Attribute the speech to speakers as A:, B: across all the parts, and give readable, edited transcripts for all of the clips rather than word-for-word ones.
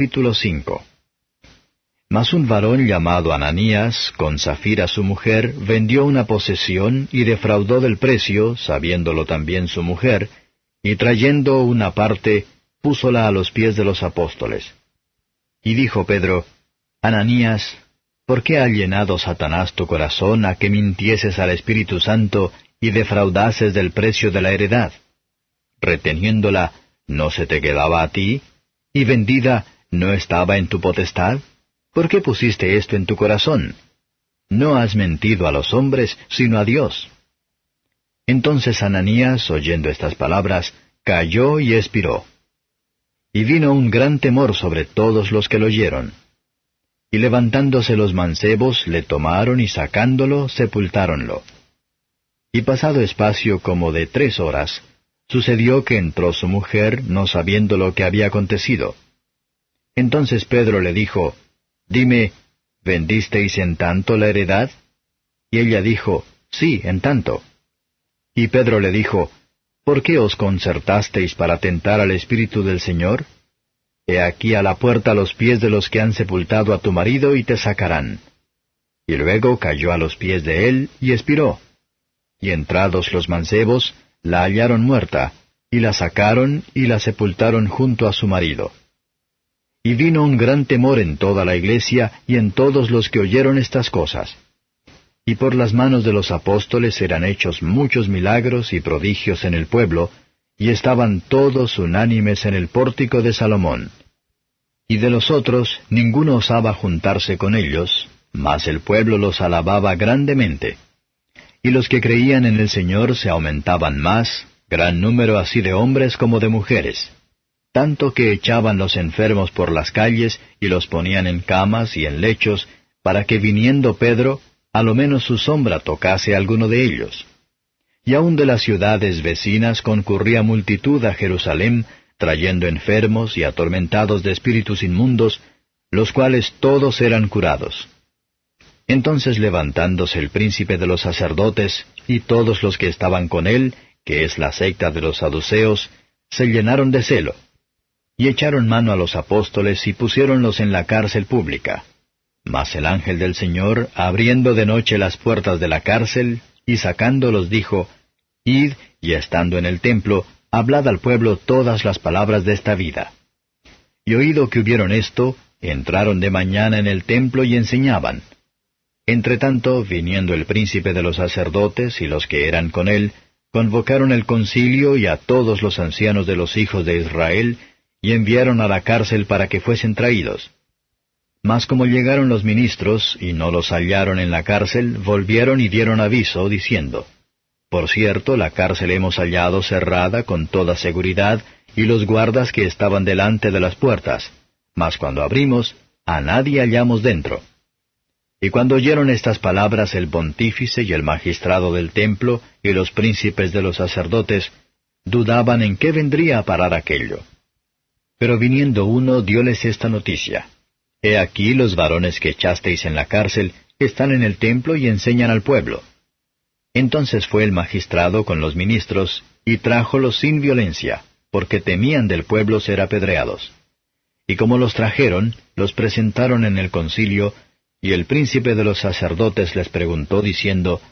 A: Capítulo 5. Mas un varón llamado Ananías, con Safira su mujer, vendió una posesión y defraudó del precio, sabiéndolo también su mujer, y trayendo una parte, púsola a los pies de los apóstoles. Y dijo Pedro, Ananías, ¿por qué ha llenado Satanás tu corazón a que mintieses al Espíritu Santo y defraudases del precio de la heredad? Reteniéndola, ¿no se te quedaba a ti? ¿Y vendida, no estaba en tu potestad? ¿Por qué pusiste esto en tu corazón? No has mentido a los hombres, sino a Dios. Entonces Ananías, oyendo estas palabras, cayó y expiró. Y vino un gran temor sobre todos los que lo oyeron. Y levantándose los mancebos, le tomaron y sacándolo, sepultáronlo. Y pasado espacio como de 3 horas, sucedió que entró su mujer, no sabiendo lo que había acontecido. Entonces Pedro le dijo, Dime, ¿vendisteis en tanto la heredad? Y ella dijo, Sí, en tanto. Y Pedro le dijo, ¿por qué os concertasteis para tentar al Espíritu del Señor? He aquí a la puerta los pies de los que han sepultado a tu marido y te sacarán. Y luego cayó a los pies de él y expiró. Y entrados los mancebos, la hallaron muerta, y la sacaron y la sepultaron junto a su marido. Y vino un gran temor en toda la iglesia y en todos los que oyeron estas cosas. Y por las manos de los apóstoles eran hechos muchos milagros y prodigios en el pueblo, y estaban todos unánimes en el pórtico de Salomón. Y de los otros ninguno osaba juntarse con ellos, mas el pueblo los alababa grandemente. Y los que creían en el Señor se aumentaban más, gran número así de hombres como de mujeres, tanto que echaban los enfermos por las calles y los ponían en camas y en lechos, para que viniendo Pedro, a lo menos su sombra tocase a alguno de ellos. Y aun de las ciudades vecinas concurría multitud a Jerusalén, trayendo enfermos y atormentados de espíritus inmundos, los cuales todos eran curados. Entonces levantándose el príncipe de los sacerdotes, y todos los que estaban con él, que es la secta de los saduceos, se llenaron de celo, y echaron mano a los apóstoles y pusiéronlos en la cárcel pública. Mas el ángel del Señor, abriendo de noche las puertas de la cárcel, y sacándolos dijo, Id, y estando en el templo, hablad al pueblo todas las palabras de esta vida. Y oído que hubieron esto, entraron de mañana en el templo y enseñaban. Entretanto, viniendo el príncipe de los sacerdotes y los que eran con él, convocaron el concilio y a todos los ancianos de los hijos de Israel, y enviaron a la cárcel para que fuesen traídos. Mas como llegaron los ministros, y no los hallaron en la cárcel, volvieron y dieron aviso, diciendo, Por cierto, la cárcel hemos hallado cerrada con toda seguridad, y los guardas que estaban delante de las puertas, mas cuando abrimos, a nadie hallamos dentro. Y cuando oyeron estas palabras el pontífice y el magistrado del templo, y los príncipes de los sacerdotes, dudaban en qué vendría a parar aquello. Pero viniendo uno, dióles esta noticia. He aquí los varones que echasteis en la cárcel están en el templo y enseñan al pueblo. Entonces fue el magistrado con los ministros, y trájolos sin violencia, porque temían del pueblo ser apedreados. Y como los trajeron, los presentaron en el concilio, y el príncipe de los sacerdotes les preguntó diciendo,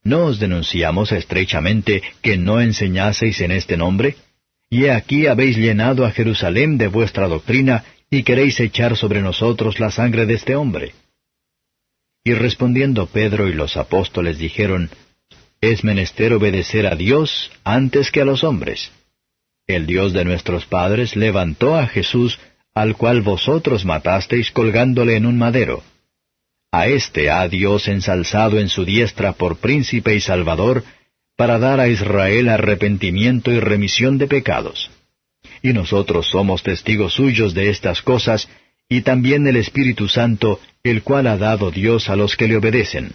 A: ¿No os denunciamos estrechamente que no enseñaseis en este nombre? Y he aquí habéis llenado a Jerusalén de vuestra doctrina, y queréis echar sobre nosotros la sangre de este hombre. Y respondiendo Pedro y los apóstoles dijeron, Es menester obedecer a Dios antes que a los hombres. El Dios de nuestros padres levantó a Jesús, al cual vosotros matasteis colgándole en un madero. A éste ha Dios ensalzado en su diestra por príncipe y salvador, para dar a Israel arrepentimiento y remisión de pecados. Y nosotros somos testigos suyos de estas cosas, y también el Espíritu Santo, el cual ha dado Dios a los que le obedecen.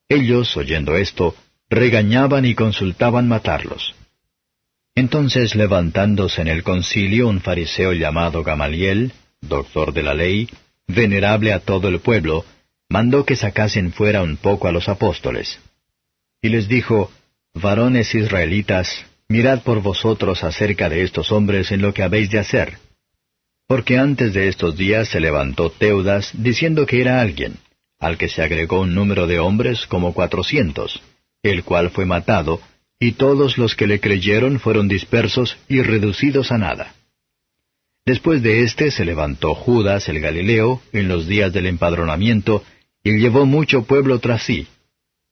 A: Ellos, oyendo esto, regañaban y consultaban matarlos. Entonces, levantándose en el concilio un fariseo llamado Gamaliel, doctor de la ley, venerable a todo el pueblo, mandó que sacasen fuera un poco a los apóstoles. Y les dijo, Varones israelitas, mirad por vosotros acerca de estos hombres en lo que habéis de hacer. Porque antes de estos días se levantó Teudas, diciendo que era alguien, al que se agregó un número de hombres como 400, el cual fue matado, y todos los que le creyeron fueron dispersos y reducidos a nada. Después de éste se levantó Judas el Galileo en los días del empadronamiento, y llevó mucho pueblo tras sí.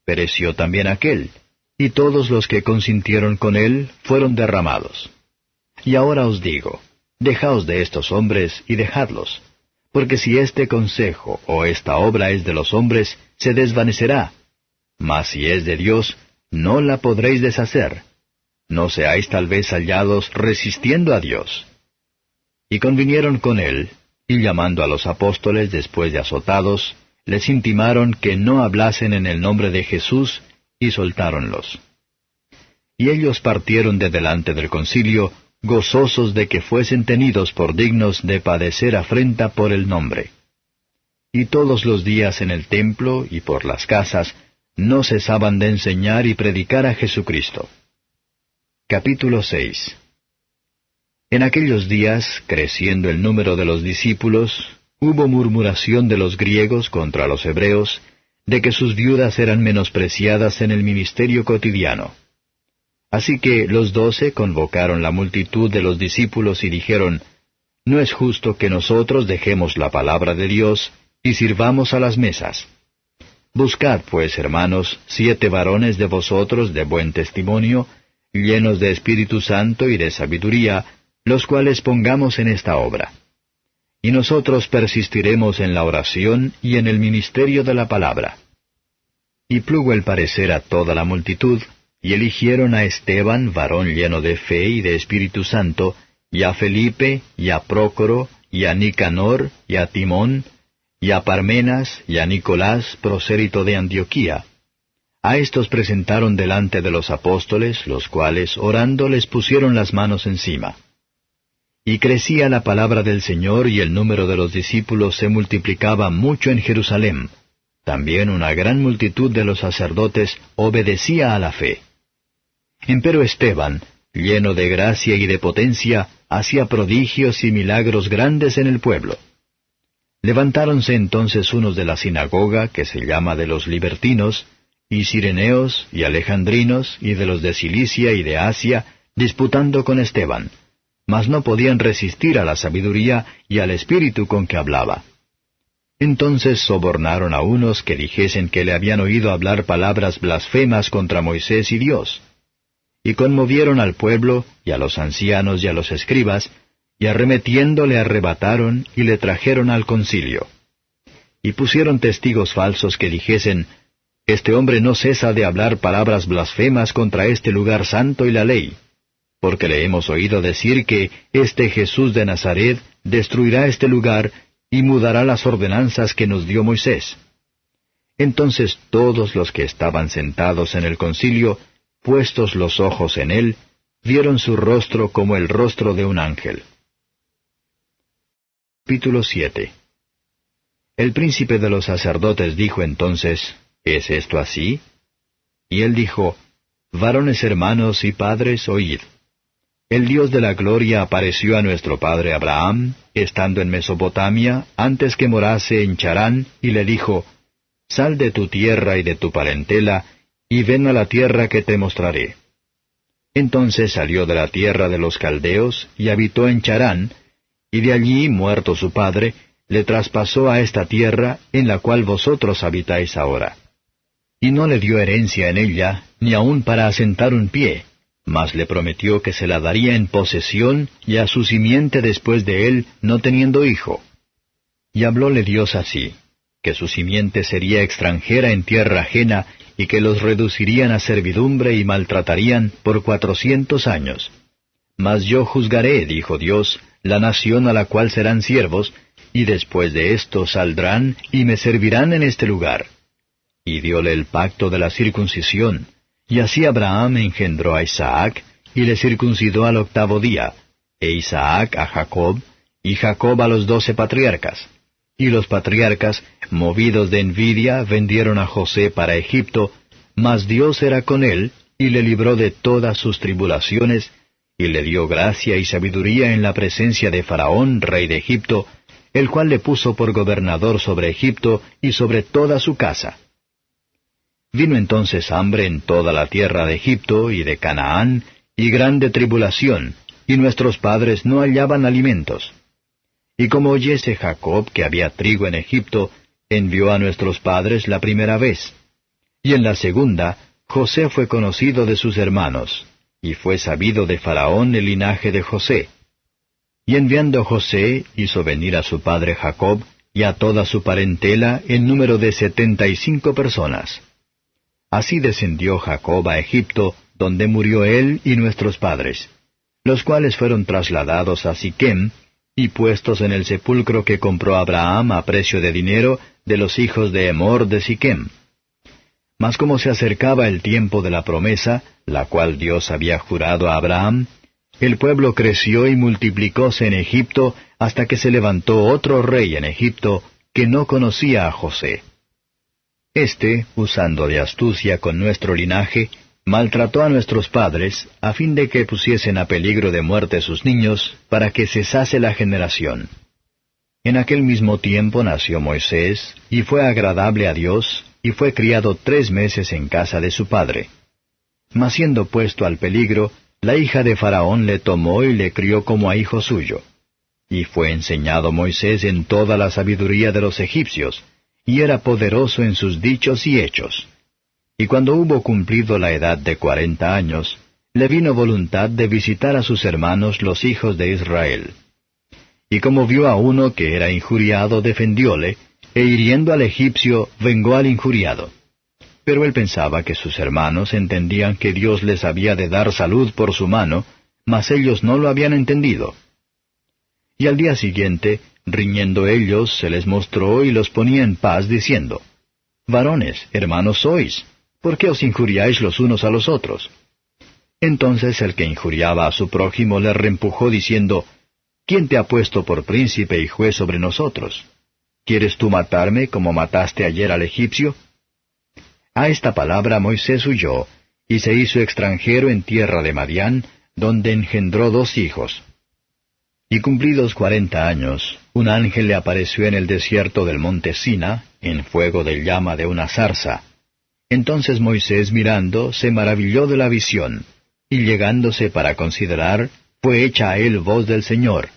A: Pereció también aquél, y todos los que consintieron con él fueron derramados. Y ahora os digo, dejaos de estos hombres y dejadlos, porque si este consejo o esta obra es de los hombres, se desvanecerá, mas si es de Dios, no la podréis deshacer. No seáis tal vez hallados resistiendo a Dios. Y convinieron con él, y llamando a los apóstoles después de azotados, les intimaron que no hablasen en el nombre de Jesús, y soltáronlos. Y ellos partieron de delante del concilio, gozosos de que fuesen tenidos por dignos de padecer afrenta por el nombre. Y todos los días en el templo y por las casas, no cesaban de enseñar y predicar a Jesucristo. Capítulo 6. En aquellos días, creciendo el número de los discípulos, hubo murmuración de los griegos contra los hebreos, de que sus viudas eran menospreciadas en el ministerio cotidiano. Así que los 12 convocaron la multitud de los discípulos y dijeron, «No es justo que nosotros dejemos la palabra de Dios y sirvamos a las mesas. Buscad, pues, hermanos, 7 varones de vosotros de buen testimonio, llenos de Espíritu Santo y de sabiduría, los cuales pongamos en esta obra. Y nosotros persistiremos en la oración y en el ministerio de la palabra». Y plugo el parecer a toda la multitud, y eligieron a Esteban, varón lleno de fe y de Espíritu Santo, y a Felipe, y a Prócoro, y a Nicanor, y a Timón, y a Parmenas, y a Nicolás, prosélito de Antioquía. A estos presentaron delante de los apóstoles, los cuales, orando, les pusieron las manos encima. Y crecía la palabra del Señor, y el número de los discípulos se multiplicaba mucho en Jerusalén. También una gran multitud de los sacerdotes obedecía a la fe. Empero Esteban, lleno de gracia y de potencia, hacía prodigios y milagros grandes en el pueblo. Levantáronse entonces unos de la sinagoga, que se llama de los libertinos, y cireneos, y alejandrinos, y de los de Cilicia y de Asia, disputando con Esteban, mas no podían resistir a la sabiduría y al espíritu con que hablaba. Entonces sobornaron a unos que dijesen que le habían oído hablar palabras blasfemas contra Moisés y Dios. Y conmovieron al pueblo, y a los ancianos y a los escribas, y arremetiendo le arrebataron y le trajeron al concilio. Y pusieron testigos falsos que dijesen, «Este hombre no cesa de hablar palabras blasfemas contra este lugar santo y la ley, porque le hemos oído decir que este Jesús de Nazaret destruirá este lugar y mudará las ordenanzas que nos dio Moisés». Entonces todos los que estaban sentados en el concilio, puestos los ojos en él, vieron su rostro como el rostro de un ángel. Capítulo 7. El príncipe de los sacerdotes dijo entonces, ¿es esto así? Y él dijo, Varones hermanos y padres, oíd. El Dios de la gloria apareció a nuestro padre Abraham, estando en Mesopotamia, antes que morase en Charán, y le dijo, Sal de tu tierra y de tu parentela, y ven a la tierra que te mostraré. Entonces salió de la tierra de los caldeos, y habitó en Charán, y de allí, muerto su padre, le traspasó a esta tierra, en la cual vosotros habitáis ahora. Y no le dio herencia en ella, ni aun para asentar un pie, mas le prometió que se la daría en posesión, y a su simiente después de él, no teniendo hijo. Y hablóle Dios así, que su simiente sería extranjera en tierra ajena, y que los reducirían a servidumbre y maltratarían por 400 años. Mas yo juzgaré, dijo Dios, la nación a la cual serán siervos, y después de esto saldrán y me servirán en este lugar. Y dióle el pacto de la circuncisión, y así Abraham engendró a Isaac, y le circuncidó al 8º día, e Isaac a Jacob, y Jacob a los 12 patriarcas. Y los patriarcas, movidos de envidia, vendieron a José para Egipto, mas Dios era con él, y le libró de todas sus tribulaciones, y le dio gracia y sabiduría en la presencia de Faraón, rey de Egipto, el cual le puso por gobernador sobre Egipto y sobre toda su casa. Vino entonces hambre en toda la tierra de Egipto y de Canaán, y grande tribulación, y nuestros padres no hallaban alimentos. Y como oyese Jacob que había trigo en Egipto, envió a nuestros padres la primera vez. Y en la segunda, José fue conocido de sus hermanos, y fue sabido de Faraón el linaje de José. Y enviando José, hizo venir a su padre Jacob, y a toda su parentela, en número de 75 personas. Así descendió Jacob a Egipto, donde murió él y nuestros padres, los cuales fueron trasladados a Siquem, y puestos en el sepulcro que compró Abraham a precio de dinero de los hijos de Emor de Siquem. Mas como se acercaba el tiempo de la promesa, la cual Dios había jurado a Abraham, el pueblo creció y multiplicóse en Egipto hasta que se levantó otro rey en Egipto que no conocía a José. Este, usando de astucia con nuestro linaje, maltrató a nuestros padres, a fin de que pusiesen a peligro de muerte sus niños, para que cesase la generación. En aquel mismo tiempo nació Moisés, y fue agradable a Dios, y fue criado 3 meses en casa de su padre. Mas siendo puesto al peligro, la hija de Faraón le tomó y le crió como a hijo suyo. Y fue enseñado Moisés en toda la sabiduría de los egipcios, y era poderoso en sus dichos y hechos. Y cuando hubo cumplido la edad de 40 años, le vino voluntad de visitar a sus hermanos los hijos de Israel. Y como vio a uno que era injuriado, defendióle, e hiriendo al egipcio, vengó al injuriado. Pero él pensaba que sus hermanos entendían que Dios les había de dar salud por su mano, mas ellos no lo habían entendido. Y al día siguiente, riñendo ellos, se les mostró y los ponía en paz, diciendo, «Varones, hermanos sois, ¿por qué os injuriáis los unos a los otros?» Entonces el que injuriaba a su prójimo le reempujó, diciendo, «¿Quién te ha puesto por príncipe y juez sobre nosotros? ¿Quieres tú matarme como mataste ayer al egipcio?» A esta palabra Moisés huyó, y se hizo extranjero en tierra de Madián, donde engendró 2 hijos. Y cumplidos 40 años, un ángel le apareció en el desierto del monte Sina, en fuego de llama de una zarza. Entonces Moisés, mirando, se maravilló de la visión, y llegándose para considerar, fue hecha a él voz del Señor: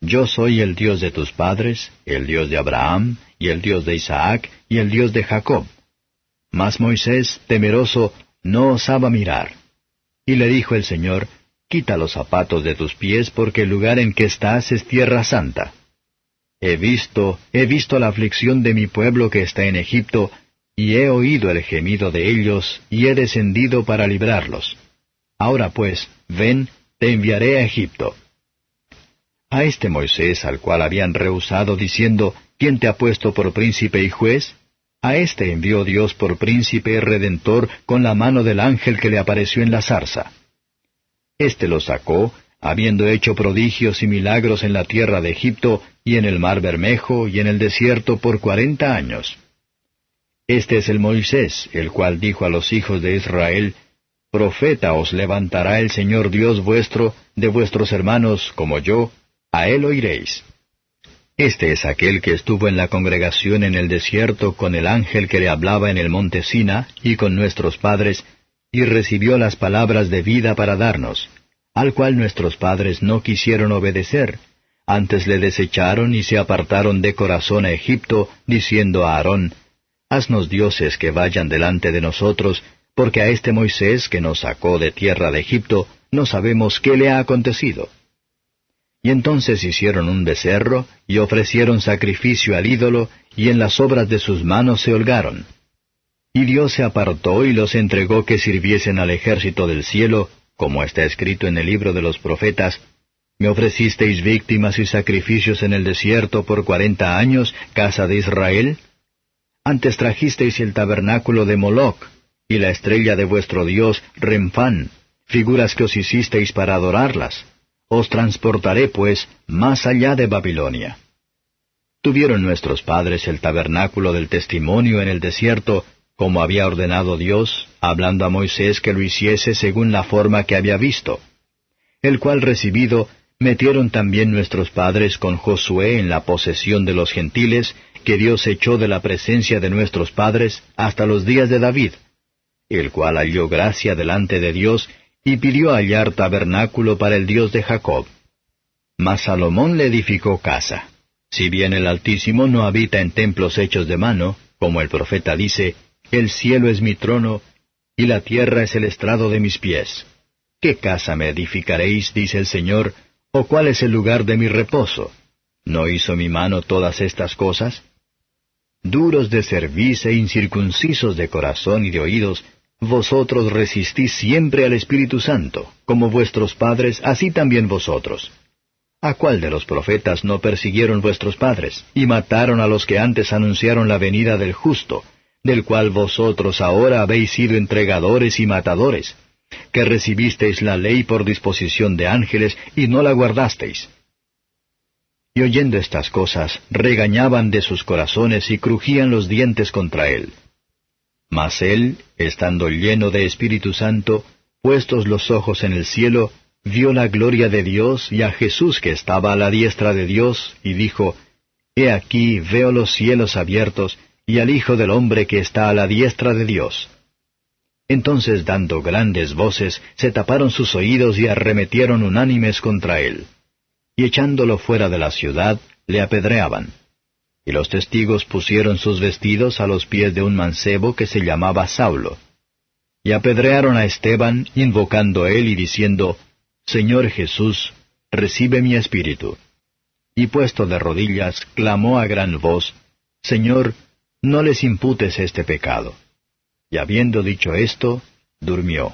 A: «Yo soy el Dios de tus padres, el Dios de Abraham, y el Dios de Isaac, y el Dios de Jacob». Mas Moisés, temeroso, no osaba mirar. Y le dijo el Señor: «Quita los zapatos de tus pies, porque el lugar en que estás es tierra santa. He visto la aflicción de mi pueblo que está en Egipto, y he oído el gemido de ellos, y he descendido para librarlos. Ahora pues, ven, te enviaré a Egipto». A este Moisés, al cual habían rehusado, diciendo, «¿Quién te ha puesto por príncipe y juez?», a éste envió Dios por príncipe y redentor con la mano del ángel que le apareció en la zarza. Este lo sacó, habiendo hecho prodigios y milagros en la tierra de Egipto, y en el mar Bermejo, y en el desierto por 40 años. Este es el Moisés, el cual dijo a los hijos de Israel: «Profeta os levantará el Señor Dios vuestro, de vuestros hermanos como yo, a él oiréis». Este es aquel que estuvo en la congregación en el desierto con el ángel que le hablaba en el monte Sina, y con nuestros padres, y recibió las palabras de vida para darnos, al cual nuestros padres no quisieron obedecer, antes le desecharon y se apartaron de corazón a Egipto, diciendo a Aarón: «Haznos dioses que vayan delante de nosotros, porque a este Moisés que nos sacó de tierra de Egipto, no sabemos qué le ha acontecido». Y entonces hicieron un becerro, y ofrecieron sacrificio al ídolo, y en las obras de sus manos se holgaron. Y Dios se apartó y los entregó que sirviesen al ejército del cielo, como está escrito en el libro de los profetas: «Me ofrecisteis víctimas y sacrificios en el desierto por 40 años, casa de Israel. Antes trajisteis el tabernáculo de Moloc, y la estrella de vuestro dios Renfán, figuras que os hicisteis para adorarlas. Os transportaré, pues, más allá de Babilonia». Tuvieron nuestros padres el tabernáculo del testimonio en el desierto, como había ordenado Dios, hablando a Moisés que lo hiciese según la forma que había visto. el cual recibido, metieron también nuestros padres con Josué en la posesión de los gentiles, que Dios echó de la presencia de nuestros padres hasta los días de David, el cual halló gracia delante de Dios, y pidió hallar tabernáculo para el Dios de Jacob. Mas Salomón le edificó casa. Si bien el Altísimo no habita en templos hechos de mano, como el profeta dice, el cielo es mi trono, y la tierra es el estrado de mis pies. ¿Qué casa me edificaréis, dice el Señor, o cuál es el lugar de mi reposo? ¿No hizo mi mano todas estas cosas? Duros de cerviz e incircuncisos de corazón y de oídos, vosotros resistís siempre al Espíritu Santo, como vuestros padres, así también vosotros. ¿A cuál de los profetas no persiguieron vuestros padres, y mataron a los que antes anunciaron la venida del justo, del cual vosotros ahora habéis sido entregadores y matadores, que recibisteis la ley por disposición de ángeles, y no la guardasteis? Y oyendo estas cosas, regañaban de sus corazones y crujían los dientes contra él. Mas él, estando lleno de Espíritu Santo, puestos los ojos en el cielo, vio la gloria de Dios y a Jesús que estaba a la diestra de Dios, y dijo, He aquí veo los cielos abiertos, y al Hijo del Hombre que está a la diestra de Dios. Entonces, dando grandes voces, se taparon sus oídos y arremetieron unánimes contra él. Y echándolo fuera de la ciudad, le apedreaban. Y los testigos pusieron sus vestidos a los pies de un mancebo que se llamaba Saulo. Y apedrearon a Esteban, invocando él y diciendo, Señor Jesús, recibe mi espíritu. Y puesto de rodillas, clamó a gran voz, Señor, no les imputes este pecado. Y habiendo dicho esto, durmió.